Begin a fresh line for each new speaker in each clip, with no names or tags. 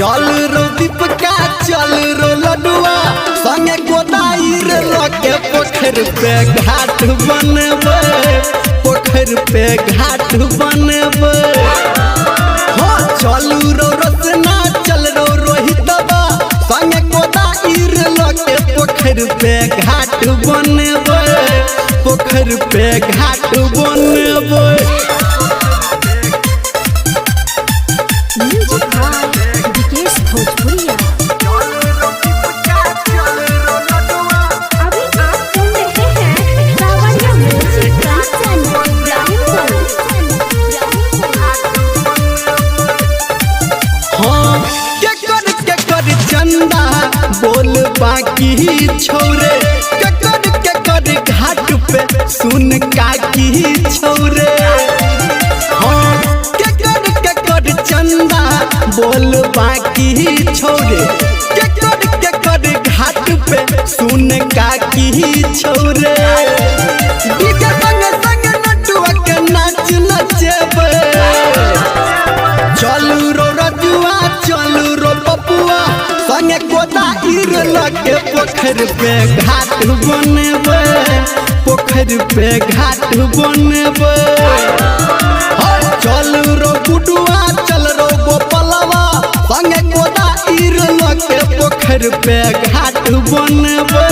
चल रो दीपका चल रो लडुआ संगे गोदाई रे लके पोखर पे घाट बनबे पोखर पे घाट बनबे हो चलू रो रसना चल रो रोहितबा संगे गोदाई रे लके पोखर पे घाट बनबे पोखर पे घाट बनबे। चंदा बोल बाकी छोरे ककर घाट पे सुन काकी छोरे हाँ ककर चंदा बोल बाकी छोरे ककर घाट पे सुन काकी छोरे डीजे संग संग नटुआ के नाच नचबे चलू रो रजुआ चलू रो पपुआ संगे गोदाई रे लके पोखर पे घाट बनबे पोखर पे घाट बनबे चल रो गुडुआ चल रो गोपलवा संगे गोदाई रे लके पोखर पे घाट बनबे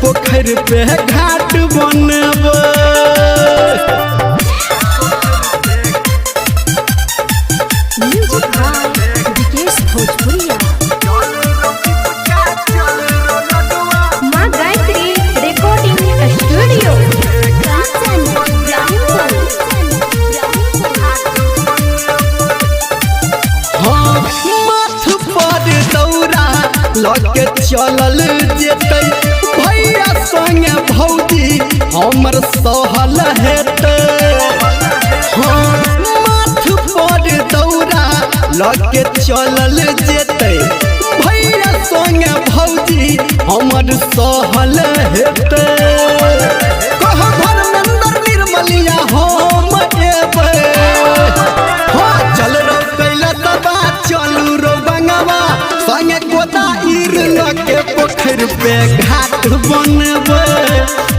पोखर पे घाट बनबे। लगे चलल जेतै भैया संगे भौजी हमर सहल हेतै हाँ माथ पर दौरा लगे चलल जेतै भैया संगे भौजी हमर सहल हेतै कह धर्मेंद्र निर्मलिया हम एबै हाँ चल रो कैला दबा चलू रो बंगवा संगे गोदाई रे लके पोखर पे घाट बनबे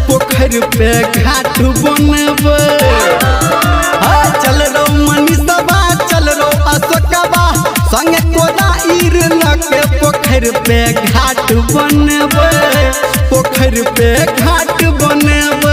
पोखर पे घाट बनबे चल रो मनीषबा चल रो अशोकबा संगे गोदाई रे लके पोखर पे घाट बनबे पोखर पे घाट बनबे।